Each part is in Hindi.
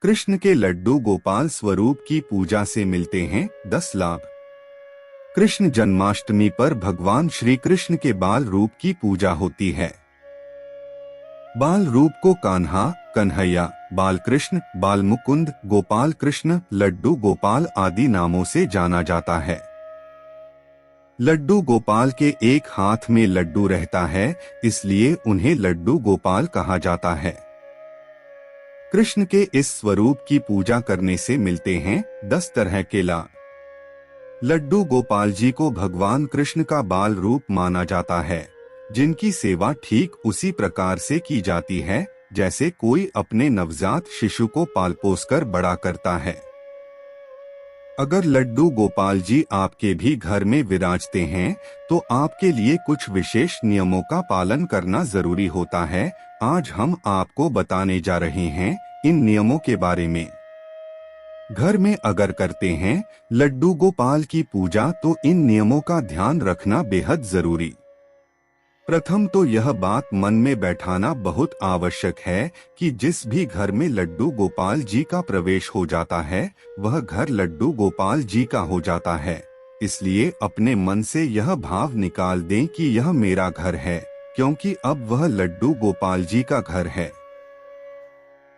कृष्ण के लड्डू गोपाल स्वरूप की पूजा से मिलते हैं 10 लाभ। कृष्ण जन्माष्टमी पर भगवान श्री कृष्ण के बाल रूप की पूजा होती है। बाल रूप को कान्हा, कन्हैया, बाल कृष्ण, बाल मुकुंद, गोपाल कृष्ण, लड्डू गोपाल आदि नामों से जाना जाता है। लड्डू गोपाल के एक हाथ में लड्डू रहता है, इसलिए उन्हें लड्डू गोपाल कहा जाता है। कृष्ण के इस स्वरूप की पूजा करने से मिलते हैं 10 तरह के लाभ। लड्डू गोपाल जी को भगवान कृष्ण का बाल रूप माना जाता है, जिनकी सेवा ठीक उसी प्रकार से की जाती है जैसे कोई अपने नवजात शिशु को पाल पोस कर बड़ा करता है। अगर लड्डू गोपाल जी आपके भी घर में विराजते हैं तो आपके लिए कुछ विशेष नियमों का पालन करना जरूरी होता है। आज हम आपको बताने जा रहे हैं इन नियमों के बारे में। घर में अगर करते हैं लड्डू गोपाल की पूजा तो इन नियमों का ध्यान रखना बेहद जरूरी। प्रथम तो यह बात मन में बैठाना बहुत आवश्यक है कि जिस भी घर में लड्डू गोपाल जी का प्रवेश हो जाता है वह घर लड्डू गोपाल जी का हो जाता है। इसलिए अपने मन से यह भाव निकाल दें कि यह मेरा घर है, क्योंकि अब वह लड्डू गोपाल जी का घर है।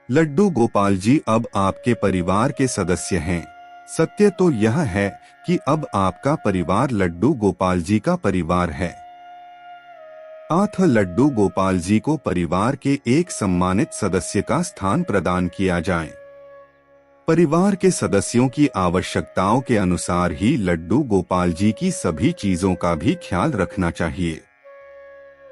लड्डू गोपाल जी अब आपके परिवार के सदस्य हैं। सत्य तो यह है कि अब आपका परिवार लड्डू गोपाल जी का परिवार है। अतः लड्डू गोपाल जी को परिवार के एक सम्मानित सदस्य का स्थान प्रदान किया जाए। परिवार के सदस्यों की आवश्यकताओं के अनुसार ही लड्डू गोपाल जी की सभी चीजों का भी ख्याल रखना चाहिए।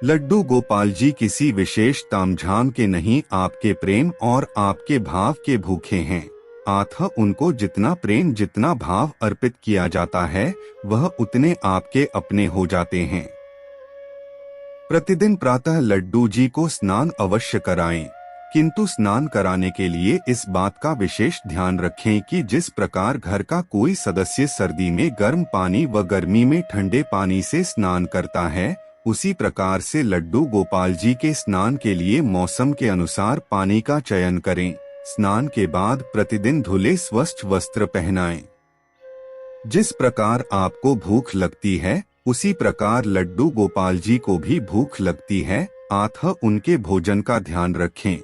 लड्डू गोपाल जी किसी विशेष तामझाम के नहीं, आपके प्रेम और आपके भाव के भूखे हैं। अतः उनको जितना प्रेम, जितना भाव अर्पित किया जाता है वह उतने आपके अपने हो जाते हैं। प्रतिदिन प्रातः लड्डू जी को स्नान अवश्य कराएं, किंतु स्नान कराने के लिए इस बात का विशेष ध्यान रखें कि जिस प्रकार घर का कोई सदस्य सर्दी में गर्म पानी व गर्मी में ठंडे पानी से स्नान करता है, उसी प्रकार से लड्डू गोपाल जी के स्नान के लिए मौसम के अनुसार पानी का चयन करें। स्नान के बाद प्रतिदिन धुले स्वच्छ वस्त्र पहनाएं। जिस प्रकार आपको भूख लगती है उसी प्रकार लड्डू गोपाल जी को भी भूख लगती है, अतः उनके भोजन का ध्यान रखें।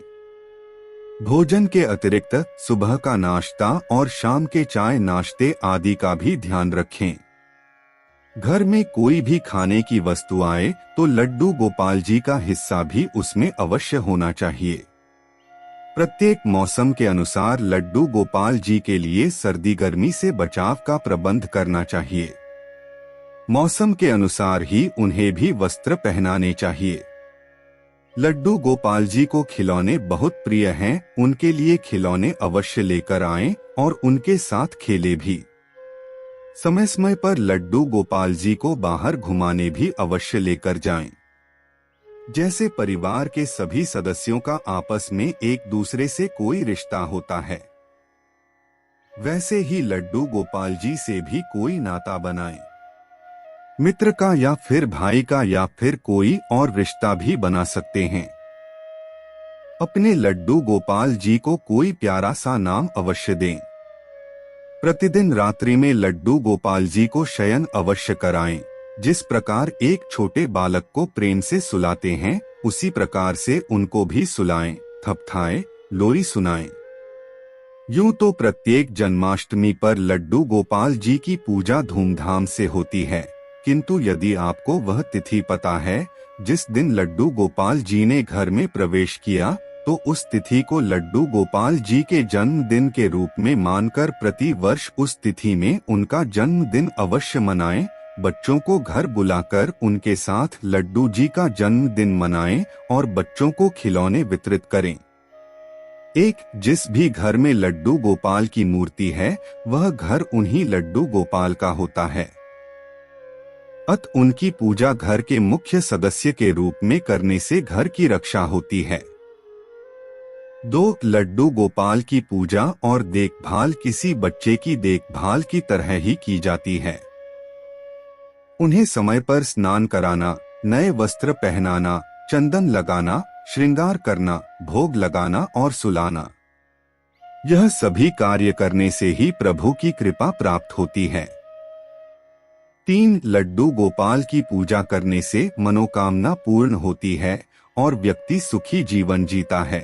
भोजन के अतिरिक्त सुबह का नाश्ता और शाम के चाय नाश्ते आदि का भी ध्यान रखें। घर में कोई भी खाने की वस्तु आए तो लड्डू गोपाल जी का हिस्सा भी उसमें अवश्य होना चाहिए। प्रत्येक मौसम के अनुसार लड्डू गोपाल जी के लिए सर्दी गर्मी से बचाव का प्रबंध करना चाहिए। मौसम के अनुसार ही उन्हें भी वस्त्र पहनाने चाहिए। लड्डू गोपाल जी को खिलौने बहुत प्रिय हैं, उनके लिए खिलौने अवश्य लेकर आएं और उनके साथ खेले भी। समय समय पर लड्डू गोपाल जी को बाहर घुमाने भी अवश्य लेकर जाएं। जैसे परिवार के सभी सदस्यों का आपस में एक दूसरे से कोई रिश्ता होता है, वैसे ही लड्डू गोपाल जी से भी कोई नाता बनाएं। मित्र का या फिर भाई का या फिर कोई और रिश्ता भी बना सकते हैं। अपने लड्डू गोपाल जी को कोई प्यारा सा नाम अवश्य दें। प्रतिदिन रात्रि में लड्डू गोपाल जी को शयन अवश्य कराएं। जिस प्रकार एक छोटे बालक को प्रेम से सुलाते हैं उसी प्रकार से उनको भी सुलाएं, थपथाएं, लोरी सुनाएं। यूं तो प्रत्येक जन्माष्टमी पर लड्डू गोपाल जी की पूजा धूमधाम से होती है, किंतु यदि आपको वह तिथि पता है जिस दिन लड्डू गोपाल जी ने घर में प्रवेश किया तो उस तिथि को लड्डू गोपाल जी के जन्मदिन के रूप में मानकर प्रति वर्ष उस तिथि में उनका जन्मदिन अवश्य मनाएं। बच्चों को घर बुलाकर उनके साथ लड्डू जी का जन्मदिन मनाएं और बच्चों को खिलौने वितरित करें। जिस भी घर में लड्डू गोपाल की मूर्ति है वह घर उन्हीं लड्डू गोपाल का होता है। उनकी पूजा घर के मुख्य सदस्य के रूप में करने से घर की रक्षा होती है। लड्डू गोपाल की पूजा और देखभाल किसी बच्चे की देखभाल की तरह ही की जाती है। उन्हें समय पर स्नान कराना, नए वस्त्र पहनाना, चंदन लगाना, श्रृंगार करना, भोग लगाना और सुलाना। यह सभी कार्य करने से ही प्रभु की कृपा प्राप्त होती है। 3 लड्डू गोपाल की पूजा करने से मनोकामना पूर्ण होती है और व्यक्ति सुखी जीवन जीता है।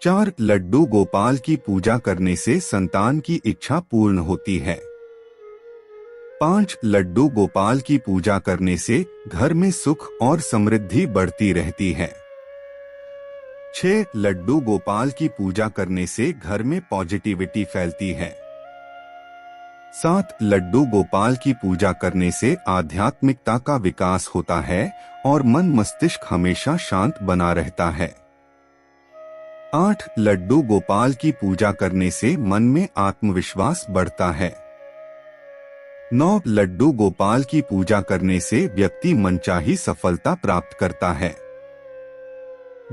4 लड्डू गोपाल की पूजा करने से संतान की इच्छा पूर्ण होती है। 5 लड्डू गोपाल की पूजा करने से घर में सुख और समृद्धि बढ़ती रहती है। 6 लड्डू गोपाल की पूजा करने से घर में पॉजिटिविटी फैलती है। 7 लड्डू गोपाल की पूजा करने से आध्यात्मिकता का विकास होता है और मन मस्तिष्क हमेशा शांत बना रहता है। 8 लड्डू गोपाल की पूजा करने से मन में आत्मविश्वास बढ़ता है। 9 लड्डू गोपाल की पूजा करने से व्यक्ति मनचाही सफलता प्राप्त करता है।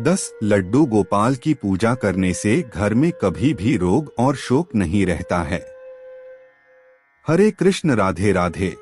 10 लड्डू गोपाल की पूजा करने से घर में कभी भी रोग और शोक नहीं रहता है। हरे कृष्ण, राधे राधे।